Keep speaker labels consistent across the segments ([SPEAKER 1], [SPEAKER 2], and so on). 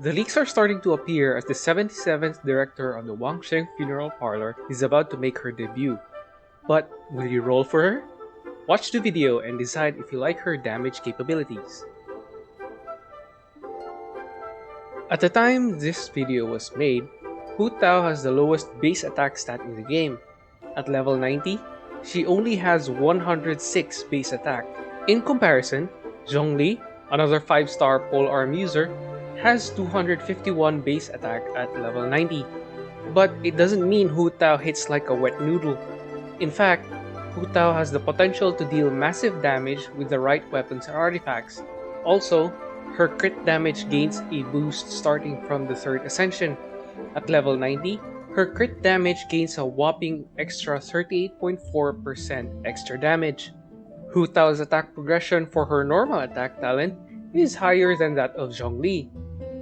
[SPEAKER 1] The leaks are starting to appear as the 77th director of the Wangsheng Funeral Parlor is about to make her debut. But will you roll for her? Watch the video and decide if you like her damage capabilities. At the time this video was made, Hu Tao has the lowest base attack stat in the game. At level 90, she only has 106 base attack. In comparison, Zhongli, another 5-star polearm user, has 251 base attack at level 90. But it doesn't mean Hu Tao hits like a wet noodle. In fact, Hu Tao has the potential to deal massive damage with the right weapons and artifacts. Also, her crit damage gains a boost starting from the 3rd Ascension. At level 90, her crit damage gains a whopping extra 38.4% extra damage. Hu Tao's attack progression for her normal attack talent is higher than that of Zhongli.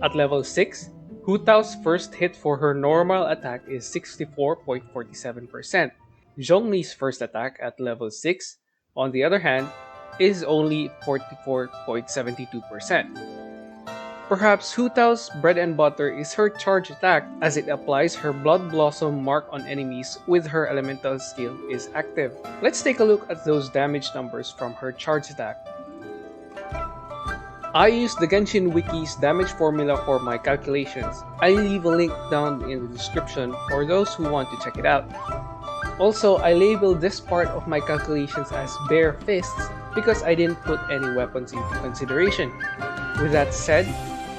[SPEAKER 1] At level 6, Hu Tao's first hit for her normal attack is 64.47%. Zhongli's first attack at level 6, on the other hand, is only 44.72%. Perhaps Hu Tao's bread and butter is her charge attack as it applies her Blood Blossom mark on enemies with her elemental skill is active. Let's take a look at those damage numbers from her charge attack. I used the Genshin Wiki's damage formula for my calculations. I'll leave a link down in the description for those who want to check it out. Also, I labeled this part of my calculations as bare fists because I didn't put any weapons into consideration. With that said,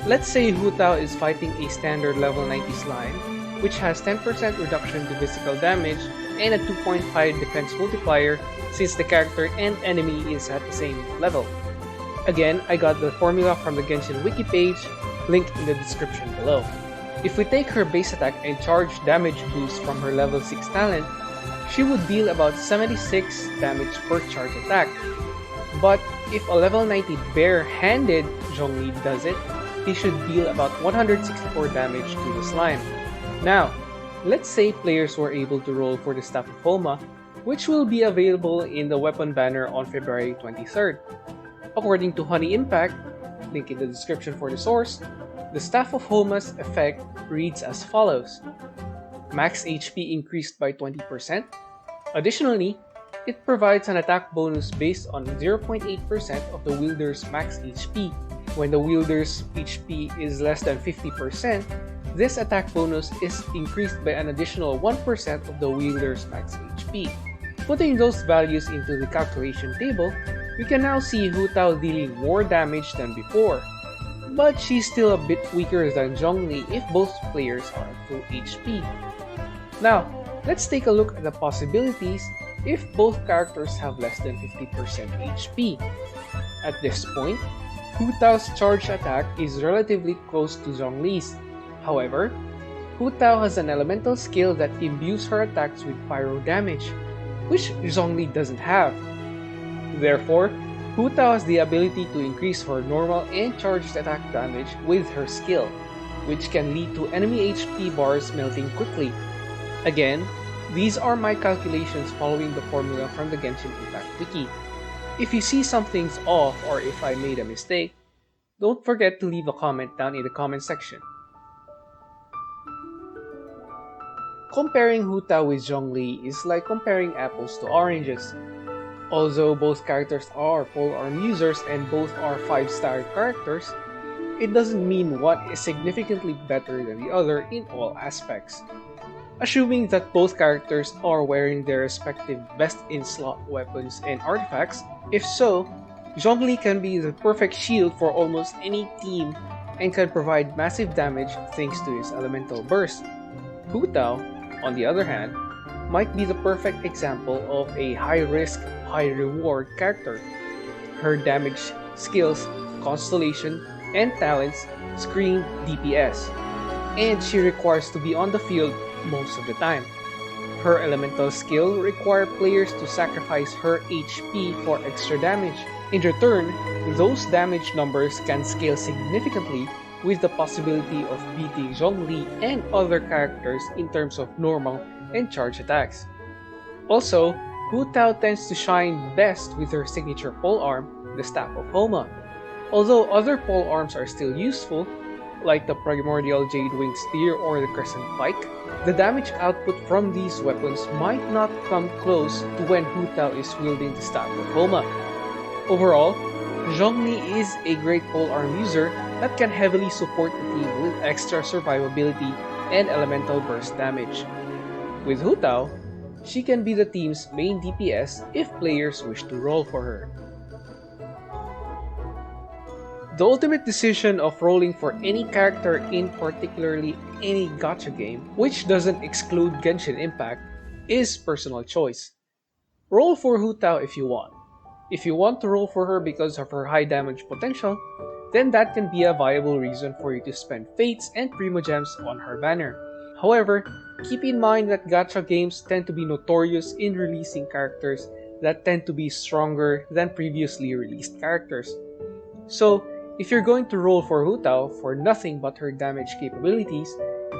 [SPEAKER 1] let's say Hu Tao is fighting a standard level 90 slime, which has 10% reduction to physical damage and a 2.5 defense multiplier since the character and enemy is at the same level. Again, I got the formula from the Genshin Wiki page, linked in the description below. If we take her base attack and charge damage boost from her level 6 talent, she would deal about 76 damage per charge attack. But if a level 90 bare-handed Zhongli does it, he should deal about 164 damage to the slime. Now, let's say players were able to roll for the Staff of Homa, which will be available in the weapon banner on February 23rd. According to Honey Impact, link in the description for the source, the Staff of Homa's effect reads as follows. Max HP increased by 20%. Additionally, it provides an attack bonus based on 0.8% of the wielder's max HP. When the wielder's HP is less than 50%, this attack bonus is increased by an additional 1% of the wielder's max HP. Putting those values into the calculation table, we can now see Hu Tao dealing more damage than before. But she's still a bit weaker than Zhongli if both players are at full HP. Now, let's take a look at the possibilities if both characters have less than 50% HP. At this point, Hu Tao's charge attack is relatively close to Zhongli's. However, Hu Tao has an elemental skill that imbues her attacks with pyro damage, which Zhongli doesn't have. Therefore, Hu Tao has the ability to increase her normal and charged attack damage with her skill, which can lead to enemy HP bars melting quickly. Again, these are my calculations following the formula from the Genshin Impact wiki. If you see something's off or if I made a mistake, don't forget to leave a comment down in the comment section. Comparing Hu Tao with Zhongli is like comparing apples to oranges. Although both characters are polearm users and both are 5-star characters, it doesn't mean one is significantly better than the other in all aspects. Assuming that both characters are wearing their respective best-in-slot weapons and artifacts, if so, Zhongli can be the perfect shield for almost any team and can provide massive damage thanks to his elemental burst. Hu Tao, on the other hand, might be the perfect example of a high-risk, high-reward character. Her damage, skills, constellation, and talents scream DPS, and she requires to be on the field most of the time. Her elemental skill requires players to sacrifice her HP for extra damage. In return, those damage numbers can scale significantly with the possibility of beating Zhongli and other characters in terms of normal and charge attacks. Also, Hu Tao tends to shine best with her signature polearm, the Staff of Homa. Although other polearms are still useful, like the Primordial Jade Wing Spear or the Crescent Pike, the damage output from these weapons might not come close to when Hu Tao is wielding the Staff of Homa. Overall, Zhongli is a great polearm user that can heavily support the team with extra survivability and elemental burst damage. With Hu Tao, she can be the team's main DPS if players wish to roll for her. The ultimate decision of rolling for any character in particularly any gacha game, which doesn't exclude Genshin Impact, is personal choice. Roll for Hu Tao if you want. If you want to roll for her because of her high damage potential, then that can be a viable reason for you to spend Fates and Primogems on her banner. However, keep in mind that gacha games tend to be notorious in releasing characters that tend to be stronger than previously released characters. So, if you're going to roll for Hu Tao for nothing but her damage capabilities,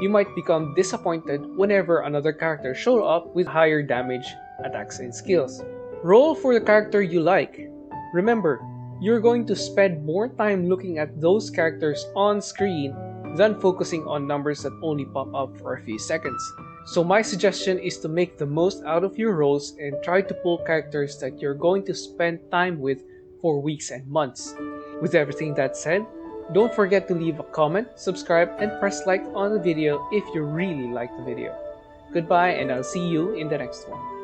[SPEAKER 1] you might become disappointed whenever another character shows up with higher damage attacks and skills. Roll for the character you like. Remember, you're going to spend more time looking at those characters on screen than focusing on numbers that only pop up for a few seconds. So my suggestion is to make the most out of your rolls and try to pull characters that you're going to spend time with for weeks and months. With everything that said, don't forget to leave a comment, subscribe, and press like on the video if you really like the video. Goodbye, and I'll see you in the next one.